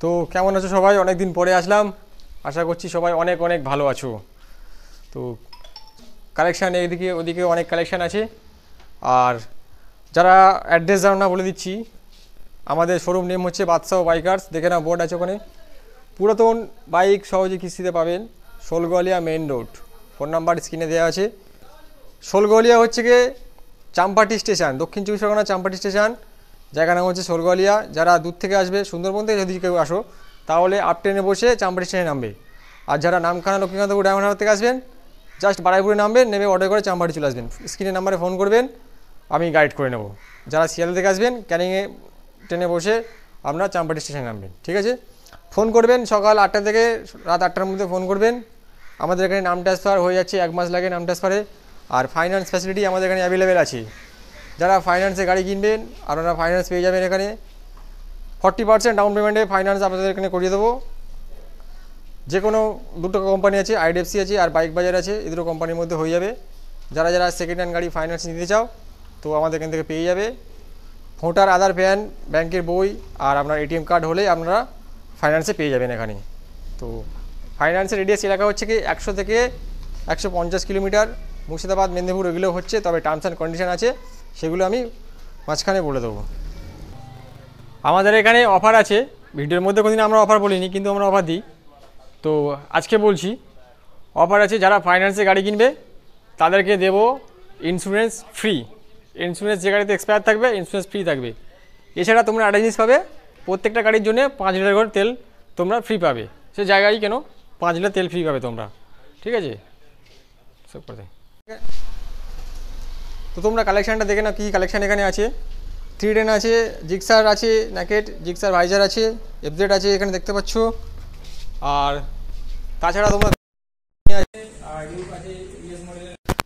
তো কেমন আছো সবাই? অনেক দিন পরে আসলাম, আশা করছি সবাই অনেক অনেক ভালো আছো। তো কালেকশান এদিকে ওদিকে অনেক কালেকশান আছে। আর যারা অ্যাড্রেস জানো না বলে দিচ্ছি, আমাদের শোরুম নেম হচ্ছে বাদশাহ বাইকার্স, দেখে না বোর্ড আছে ওখানে। পুরাতন বাইক সহজে কিস্তিতে পাবেন, শোলগোয়ালিয়া মেন রোড। ফোন নাম্বার স্ক্রিনে দেওয়া আছে। শোলগোয়ালিয়া হচ্ছে গিয়ে চাম্পাটি স্টেশন, দক্ষিণ চব্বিশ পরগনা চাম্পাটি স্টেশন, জায়গা নাম হচ্ছে শোলগোয়ালিয়া। যারা দূর থেকে আসবে, সুন্দরবন থেকে যদি কেউ আসো, তাহলে আপ ট্রেনে বসে চাম্পাটি স্টেশনে নামবে। আর যারা নামখানা লক্ষ্মীকান্তপুর ডায়মন্ড হারবার থেকে আসবেন, জাস্ট বারাইপুরে নামবেন, নেমে অর্ডার করে চাম্পাটি চলে আসবেন। স্ক্রিনের নাম্বারে ফোন করবেন, আমি গাইড করে নেব। যারা শিয়ালদা থেকে আসবেন, ক্যানিংয়ে ট্রেনে বসে আপনারা চাম্পাটি স্টেশনে নামবেন, ঠিক আছে? ফোন করবেন সকাল 8টা থেকে রাত 8টার মধ্যে ফোন করবেন। আমাদের এখানে নাম ট্রান্সফার হয়ে যাচ্ছে, 1 মাস লাগে নাম ট্রান্সফারে। আর ফাইন্যান্স ফ্যাসিলিটি আমাদের এখানে অ্যাভেলেবেল আছে। যারা ফাইন্যান্সে গাড়ি কিনবেন, আপনারা ফাইন্যান্স পেয়ে যাবেন এখানে। 40% ডাউন পেমেন্টে ফাইন্যান্স আপনাদের এখানে করিয়ে দেবো। যে কোনো দুটো কোম্পানি আছে, আইডিএফসি আছে আর বাইক বাজার আছে, এই দুটো কোম্পানির মধ্যে হয়ে যাবে। যারা যারা সেকেন্ড হ্যান্ড গাড়ি ফাইন্যান্স নিতে চাও, তো আমাদের এখান থেকে পেয়ে যাবে। ভোটার, আধার, প্যান, ব্যাংকের বই আর আপনার এটিএম কার্ড হলে আপনারা ফাইন্যান্সে পেয়ে যাবেন এখানে। তো ফাইন্যান্সের রেডিয়াস এলাকা হচ্ছে কি 100 থেকে 150 কিলোমিটার। মুর্শিদাবাদ, মেদিনীপুর এগুলো হচ্ছে, তবে টার্মস অ্যান্ড কন্ডিশন আছে, সেগুলো আমি মাঝখানে বলে দেবো। আমাদের এখানে অফার আছে, ভিডিওর মধ্যে কোনোদিন আমরা অফার বলিনি, কিন্তু আমরা অফার দিই। তো আজকে বলছি, অফার আছে। যারা ফাইন্যান্সে গাড়ি কিনবে তাদেরকে দেব ইন্স্যুরেন্স ফ্রি। ইন্স্যুরেন্স যে গাড়িতে এক্সপায়ার থাকবে, ইন্স্যুরেন্স ফ্রি থাকবে। এছাড়া তোমরা একটা জিনিস পাবে, প্রত্যেকটা গাড়ির জন্য 5 লিটার করে তেল তোমরা ফ্রি পাবে। সে জায়গায় কেন 5 লিটার তেল ফ্রি পাবে তোমরা, ঠিক আছে? সব কথা। তো তোমরা কালেকশানটা দেখে না, কী কালেকশান এখানে আছে। 310 আছে, জিক্সার আছে, নেকেট জিক্সার ভাইজার আছে, এফজেড আছে, এখানে দেখতে পাচ্ছ। আর তাছাড়া তোমরা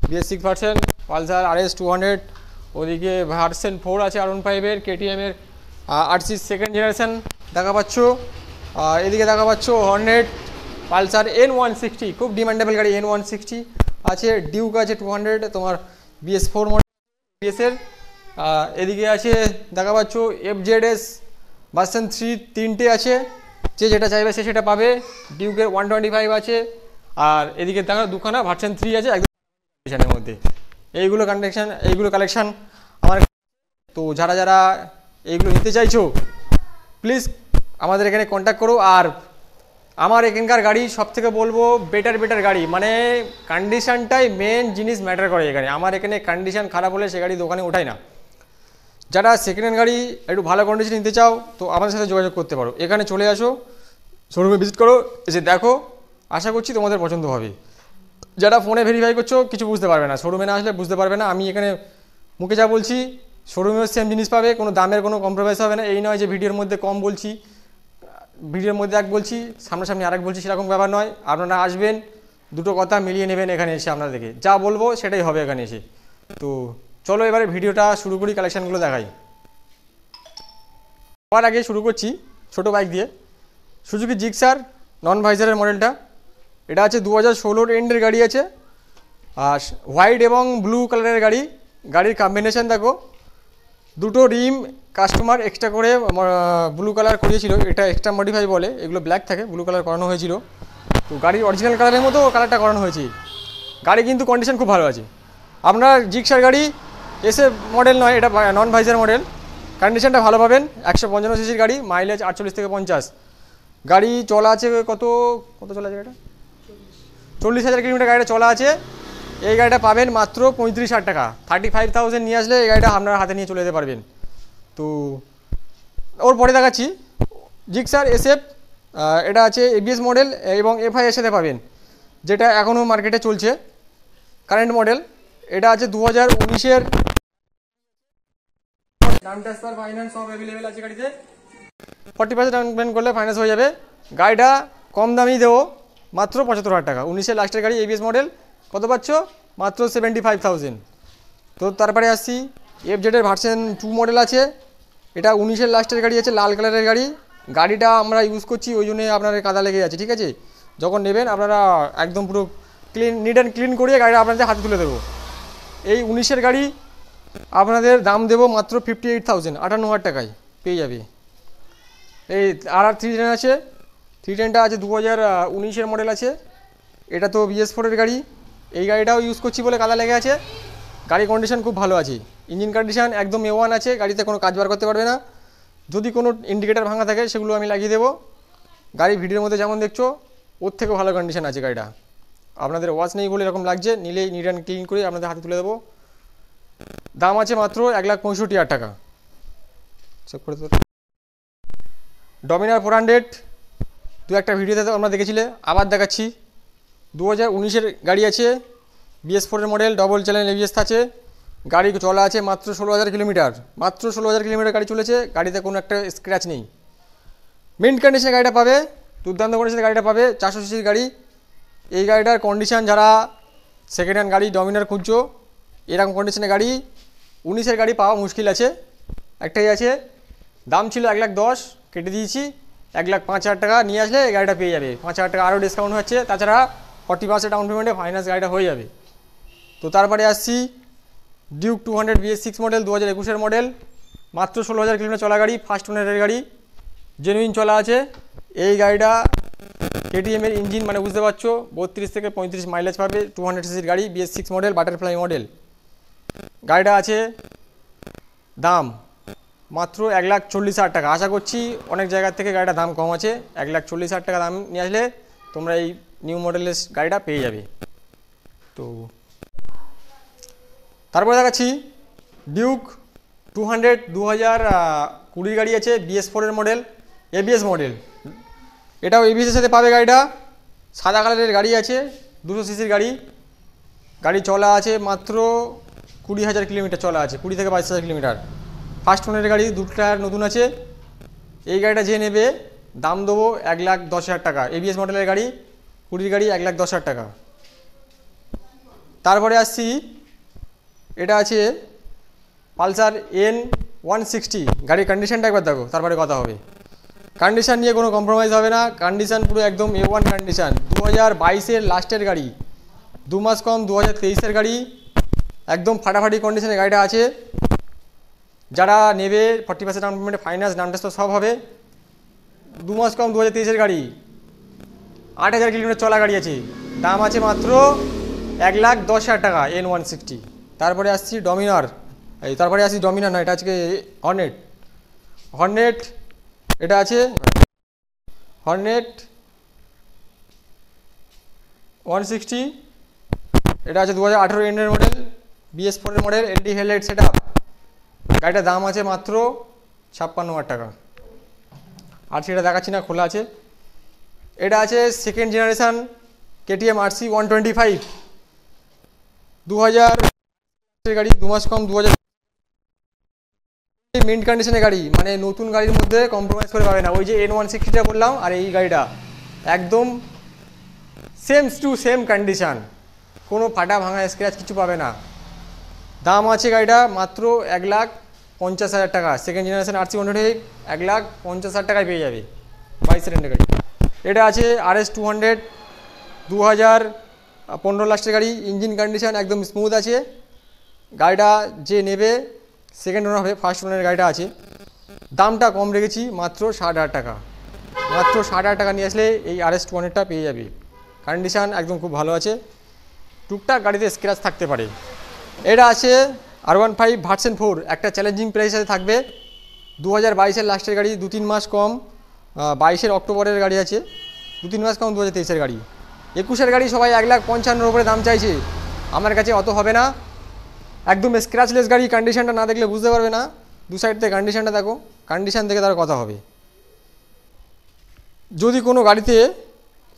BS6 ভার্সন, পালসার RS 200, ওদিকে ভার্সন 4 আছে R15-এর, KTM-এর RC সেকেন্ড জেনারেশন দেখা পাচ্ছ। এদিকে দেখা পাচ্ছ হর্নেট, পালসার N160, খুব ডিমান্ডেবল গাড়ি N160 আছে, ডিউক আছে 200, তোমার BS4 মডেল BS-এর। এদিকে আছে দেখা পাচ্ছ FZS ভার্সন 3 তিনটে আছে, যে যেটা চাইবে সে সেটা পাবে। ডিউকের 125 আছে। আর এদিকে দেখা দুখানা ভার্সন 3 আছে একদম মধ্যে। এইগুলো কালেকশান আমার। তো যারা যারা এইগুলো নিতে চাইছো, প্লিজ আমাদের এখানে কন্ট্যাক্ট করো। আর আমার এখানকার গাড়ি সব থেকে বলবো বেটার গাড়ি, মানে কন্ডিশানটাই মেন জিনিস ম্যাটার করে এখানে। আমার এখানে কন্ডিশান খারাপ হলে সে গাড়ি দোকানে ওঠাই না। যারা সেকেন্ড হ্যান্ড গাড়ি একটু ভালো কন্ডিশন নিতে চাও, তো আমাদের সাথে যোগাযোগ করতে পারো। এখানে চলে আসো, শোরুমে ভিজিট করো, এসে দেখো, আশা করছি তোমাদের পছন্দ হবে। যারা ফোনে ভেরিফাই করছো, কিছু বুঝতে পারবে না, শোরুমে না আসলে বুঝতে পারবে না। আমি এখানে মুখে যা বলছি, শোরুমেও সেম জিনিস পাবে, কোনো দামের কোনো কম্প্রোমাইজ হবে না। এই নয় যে ভিডিওর মধ্যে কম বলছি, ভিডিওর মধ্যে এক বলছি, সামনাসামনি আরেক বলছি, সেরকম ব্যাপার নয়। আপনারা আসবেন, দুটো কথা মিলিয়ে নেবেন এখানে এসে। আপনাদেরকে যা বলবো সেটাই হবে এখানে এসে। তো চলো এবারে ভিডিওটা শুরু করি, কালেকশানগুলো দেখাই। সবার আগে শুরু করছি ছোটো বাইক দিয়ে, সুজুকি জিক্সার নন ভাইজারের মডেলটা। এটা আছে 2016 এন্ডের গাড়ি আছে, আর হোয়াইট এবং ব্লু কালারের গাড়ি। গাড়ির কম্বিনেশান দেখো, দুটো রিম কাস্টমার এক্সট্রা করে ব্লু কালার করিয়েছিল, এটা এক্সট্রা মডিফাই বলে, এগুলো ব্ল্যাক থাকে, ব্লু কালার করানো হয়েছিল। তো গাড়ির অরিজিনাল কালারের মতো কালারটা করানো হয়েছে। গাড়ি কিন্তু কন্ডিশন খুব ভালো আছে। আপনার জিক্সার গাড়ি এসে মডেল নয়, এটা নন ভাইজার মডেল, কন্ডিশনটা ভালো পাবেন। 155 সিসির গাড়ি, মাইলেজ 48 থেকে 50। গাড়ি চলা আছে কত চলা আছে গাড়িটা? 40,000 কিলোমিটার গাড়িটা চলা আছে। এই গাড়িটা পাবেন মাত্র 35,000 টাকা। 35,000 নিয়ে আসলে এই গাড়িটা আপনারা হাতে নিয়ে চলে যেতে পারবেন। তো ওর পরে দেখাচ্ছি জিক্সার SF, এটা আছে ABS মডেল এবং FI এর সাথে পাবেন, যেটা এখনও মার্কেটে চলছে কারেন্ট মডেল। এটা আছে 2019-এর। নাম ট্রান্সফার, ফাইন্যান্স সব অ্যাভেলেবেল আছে গাড়িতে। 40% ডাউন পেমেন্ট করলে ফাইন্যান্স হয়ে যাবে। গাড়িটা কম দামেই দেবো, মাত্র 75,000 টাকা। 19-এর লাস্টের গাড়ি, ABS মডেল, কত পাচ্ছ? মাত্র 75,000। তো তারপরে আসছি FZ-এর ভার্সন 2 মডেল আছে, এটা 19-এর লাস্টের গাড়ি আছে, লাল কালারের গাড়ি। গাড়িটা আমরা ইউজ করছি, ওই জন্যে আপনার কাদা লেগে আছে, ঠিক আছে? যখন নেবেন আপনারা একদম পুরো নিট অ্যান্ড ক্লিন করিয়ে গাড়িটা আপনাদের হাতে তুলে দেবো। এই 19-এর গাড়ি আপনাদের দাম দেবো মাত্র 58,000, 58,000 টাকায় পেয়ে যাবে। এই RR310 আছে, 310টা আছে 2019-এর মডেল আছে। এটা তো BS4-এর গাড়ি, এই গাড়িটাও ইউজ করছি বলে কাদা লেগে আছে। গাড়ি কন্ডিশন খুব ভালো আছে, ইঞ্জিন কন্ডিশন একদম A1 আছে, গাড়িতে কোনো কাজ বার করতে পারবে না। যদি কোনো ইন্ডিকেটার ভাঙা থাকে সেগুলো আমি লাগিয়ে দেবো। গাড়ি ভিডিওর মধ্যে যেমন দেখছো ওর থেকে ভালো কন্ডিশন আছে গাড়িটা। আপনাদের ওয়াচ নেই বলে এরকম লাগছে, নিলেই নিট অ্যান্ড ক্লিন করে আপনাদের হাতে তুলে দেবো। দাম আছে মাত্র 1,65,000 টাকা। চেক করে তো ডমিনার 400 দু একটা ভিডিওতে তো আমরা দেখেছিলে, আবার দেখাচ্ছি। 2019-এর গাড়ি আছে, BS4-এর মডেল, ডবল চ্যানেল ABS আছে। গাড়ি চলা আছে মাত্র 16,000 কিলোমিটার, মাত্র 16,000 কিলোমিটার গাড়ি চলেছে। গাড়িতে কোনো একটা স্ক্র্যাচ নেই, মিন্ট কন্ডিশনে গাড়িটা পাবে, দুর্দান্ত কন্ডিশনে গাড়িটা পাবে। 400 সিসির গাড়ি। এই গাড়িটার কন্ডিশন যারা সেকেন্ড হ্যান্ড গাড়ি ডমিনার খুঁজছো, এরকম কন্ডিশনে গাড়ি 19-এর গাড়ি পাওয়া মুশকিল আছে। একটাই আছে, দাম ছিল 1,10,000, কেটে দিয়েছি 1,05,000 টাকা। নিয়ে আসলে এই গাড়িটা পেয়ে যাবে। 5,000 টাকা আরও ডিসকাউন্ট হচ্ছে, তাছাড়া 40% ডাউন পেমেন্টে ফাইন্যান্স গাড়িটা হয়ে যাবে। তো তারপরে আসছি ডিউক 200 BS6 মডেল, 2021-এর মডেল, মাত্র 16,000 কিলোমিটার চলা গাড়ি, ফার্স্ট ওনারের গাড়ি, জেনুইন চলা আছে। এই গাড়িটা KTM-এর ইঞ্জিন, মানে বুঝতে পারছো 32 থেকে 35 মাইলেজ পাবে। 200 সিসির গাড়ি, BS6 মডেল, বাটারফ্লাই মডেল। গাড়িটা আছে দাম মাত্র 1,40,000 টাকা। আশা করছি অনেক জায়গার থেকে গাড়িটা দাম কম আছে। 1,40,000 টাকা দাম নিয়ে আসলে তোমরা এই নিউ মডেলের গাড়িটা পেয়ে যাবে। তো তারপরে দেখাচ্ছি ডিউক 200 2020 গাড়ি আছে, BS4-এর মডেল, ABS মডেল। এটাও ABS-এর সাথে পাবে গাড়িটা। সাদা কালারের গাড়ি আছে, 200 সিসির গাড়ি। গাড়ি চলা আছে মাত্র 20,000 কিলোমিটার চলা আছে, 20 থেকে 22,000 কিলোমিটার। ফার্স্ট ওনারের গাড়ি, 2 টায়ার নতুন আছে। এই গাড়িটা যে নেবে দাম দেবো 1,10,000 টাকা। ABS মডেলের গাড়ি, 20 গাড়ি, 1,10,000 টাকা। তারপরে আসছি, এটা আছে পালসার N160। গাড়ির কন্ডিশনটা একবার দেখো, তারপরে কথা হবে। কন্ডিশন নিয়ে কোনো কম্প্রোমাইজ হবে না, কন্ডিশন পুরো একদম A1 কন্ডিশন। 2022-এর লাস্টের গাড়ি, 2 মাস কম 2023-এর গাড়ি, একদম ফাটাফাটি কন্ডিশনে গাড়িটা আছে। যারা নেবে 40% ডাউন পেমেন্টে ফাইন্যান্স, নাম টেস্ট সব হবে। 2 মাস কম 2023-এর গাড়ি, 8,000 কিলোমিটার চলা গাড়ি আছে। দাম আছে মাত্র 1,10,000 টাকা, N160। তারপরে আসছি ডমিনার, তারপরে আসছি ডমিনার না, এটা আজকে হর্নেট। এটা আছে হর্নেট 160। এটা আছে 2018 এন্ডের মডেল, BS4-এর model, LED headlight set up. গাড়িটার দাম আছে মাত্র 56,000 টাকা। আর সেটা দেখাচ্ছি না, খোলা আছে। এটা আছে সেকেন্ড জেনারেশান KTM RC 125, 2000 গাড়ি, 2 মাস কম 2000। মিন্ট কন্ডিশনের গাড়ি, মানে নতুন গাড়ির মধ্যে কম্প্রোমাইজ করে পাবে না। ওই যে N160টা বললাম, আর এই গাড়িটা একদম সেম টু সেম কন্ডিশান, কোনো ফাটা ভাঙা স্ক্র্যাচ কিছু পাবে না। দাম আছে গাড়িটা মাত্র 1,50,000 টাকা। সেকেন্ড জেনারেশন RC 125 1,50,000 টাকায় পেয়ে যাবে, 22 রেন্টের গাড়ি। এটা আছে RS 200, 2015 লাস্টের গাড়ি, ইঞ্জিন কন্ডিশন একদম স্মুথ আছে। গাড়িটা যে নেবে সেকেন্ড ওনার হবে, ফার্স্ট ওনারের গাড়িটা আছে। দামটা কম রেখেছি, মাত্র 60,000 টাকা। মাত্র 60,000 টাকা নিয়ে আসলে এই RS 200টা পেয়ে যাবে। কন্ডিশান একদম খুব ভালো আছে, টুকটাক গাড়িতে স্ক্র্যাচ থাকতে পারে। এটা আছে R15 ভার্সন 4, একটা চ্যালেঞ্জিং প্রাইসে থাকবে। 2022-এর লাস্টের গাড়ি, 2-3 মাস কম 22-এর অক্টোবরের গাড়ি আছে, 2-3 মাস কম 2023-এর গাড়ি। 21-এর গাড়ি সবাই 1,55,000 উপরে দাম চাইছে, আমার কাছে অত হবে না। একদম স্ক্র্যাচলেস গাড়ি, কন্ডিশনটা না দেখলে বুঝতে পারবে না। দু সাইড থেকে কন্ডিশনটা দেখো, কন্ডিশন থেকে তার কথা হবে। যদি কোনো গাড়িতে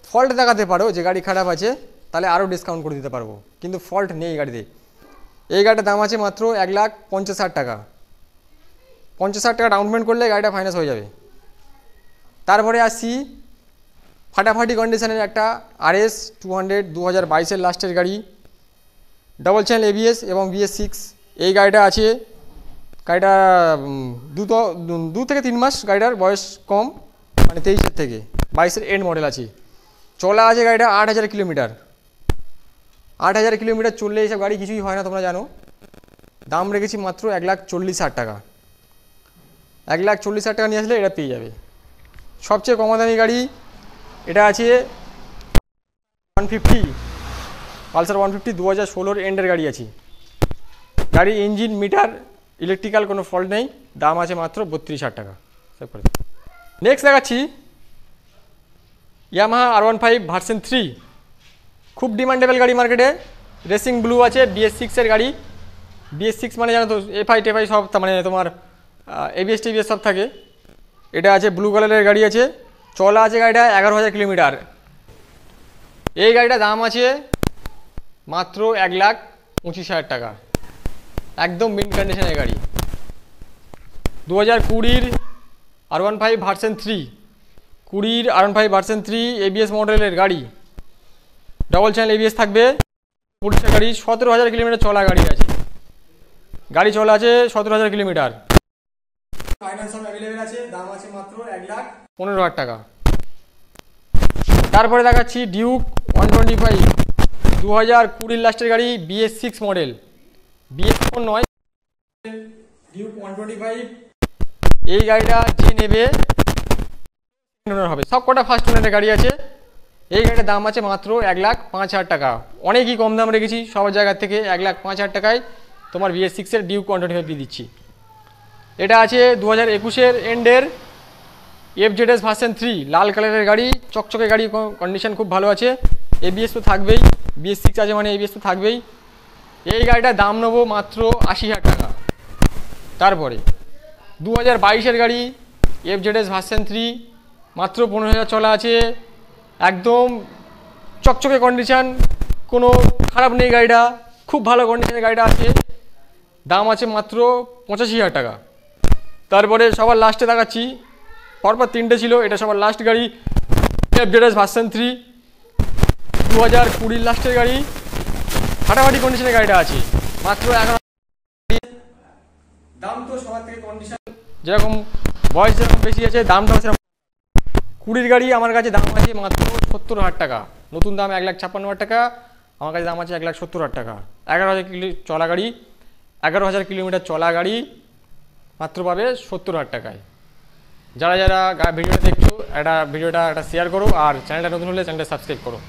ফল্ট দেখাতে পারো যে গাড়ি খারাপ আছে, তাহলে আরও ডিসকাউন্ট করে দিতে পারবো, কিন্তু ফল্ট নেই গাড়িতে। এই গাড়িটার দাম আছে মাত্র 1,50,000 টাকা। 50,000 টাকা ডাউন পেমেন্ট করলে গাড়িটা ফাইন্যান্স হয়ে যাবে। তারপরে আসছি ফাটাফাটি কন্ডিশনের একটা RS 200, 2022-এর লাস্টের গাড়ি, ডবল চ্যানেল ABS এবং BS6। এই গাড়িটা আছে, গাড়িটা 2 থেকে 3 মাস গাড়িটার বয়স কম, মানে 23-এর থেকে 22-এর এন্ড মডেল আছে। চলা আছে গাড়িটা 8,000 কিলোমিটার। 8,000 কিলোমিটার চললে এইসব গাড়ি কিছুই হয় না, তোমরা জানো। দাম রেখেছি মাত্র 1,40,000 টাকা। 1,40,000 টাকা নিয়ে আসলে এটা পেয়ে যাবে। সবচেয়ে কম দামি গাড়ি এটা আছে 150, পালসার 150 2016 এন্ডের গাড়ি আছে। গাড়ি ইঞ্জিন মিটার ইলেকট্রিক্যাল কোনো ফল্ট নেই, দাম আছে মাত্র 32,000 টাকা। নেক্সট দেখাচ্ছি ইয়ামাহা R15 ভার্সন 3, খুব ডিমান্ডেবল গাড়ি মার্কেটে। রেসিং ব্লু আছে, BS6 এর গাড়ি। BS6 মানে জানো তো FI টেফাই সব, মানে তোমার ABS TBS সব থাকে। এটা আছে ব্লু কালারের গাড়ি আছে, চলা আছে গাড়িটা 11,000 কিলোমিটার। এই গাড়িটার দাম আছে মাত্র 1,25,000 টাকা, একদম মিন কন্ডিশনের গাড়ি। 2020 R15 version 3, 20 R15 version 3 ABS মডেলের গাড়ি, ডবল চ্যানেল ABS থাকবে। পুলিশের গাড়ি, 17,000 কিলোমিটার চলা গাড়ি আছে। গাড়ি চলা আছে 17,000 কিলোমিটার। ফাইন্যান্স অ্যাভেলেবেল আছে, দাম আছে মাত্র 1,15,000 টাকা। তারপরে দেখাচ্ছি ডিউক 125, 2020 লাস্টের গাড়ি, BS6 মডেল, BS4 নয়, ডিউক 125। এই গাড়িটা যে নেবে হবে, সব কটা ফার্স্ট ওনারের গাড়ি আছে। এই গাড়িটার দাম আছে মাত্র 1,05,000 টাকা, অনেকই কম দাম রেখেছি সবার জায়গার থেকে। 1,05,000 টাকায় তোমার BS6 এর ডিউক 125 দিয়ে দিচ্ছি। এটা আছে 2021 এন্ডের FZS ভার্সন 3, লাল কালারের গাড়ি, চকচকে গাড়ি, কন্ডিশন খুব ভালো আছে। ABS তো থাকবেই, BS6 আছে মানে ABS তো থাকবেই। এই গাড়িটার দাম নেবো মাত্র 80,000 টাকা। তারপরে 2022 গাড়ি FZS ভার্সন 3, মাত্র 15,000 চলা আছে, একদম চকচকে কন্ডিশন, কোনো খারাপ নেই গাড়িটা, খুব ভালো কন্ডিশনের গাড়িটা আছে। দাম আছে মাত্র 85,000 টাকা। তারপরে সবার লাস্টে দেখাচ্ছি, পরপর 3টে ছিল, এটা সবার লাস্ট গাড়ি FZS ভার্সন 3, 2020 লাস্টের গাড়ি, ফাটাফাটি কন্ডিশনের গাড়িটা আছে, মাত্র 11। দাম তো সবার থেকে কন্ডিশন যেরকম, বয়স যেরকম বেশি আছে, দামটাও সেরকম। 20 গাড়ি আমার কাছে দাম আছে মাত্র 70,000 টাকা, নতুন দাম 1,56,000 টাকা, আমার কাছে দাম আছে 1,70,000 টাকা। 11,000 চলা গাড়ি, 11,000 কিলোমিটার চলা গাড়ি মাত্র পাবে 70,000 টাকায়। যারা যারা ভিডিওটা দেখছো, ভিডিওটা একটা শেয়ার করো, আর চ্যানেলটা নতুন হলে চ্যানেলটা সাবস্ক্রাইব করো।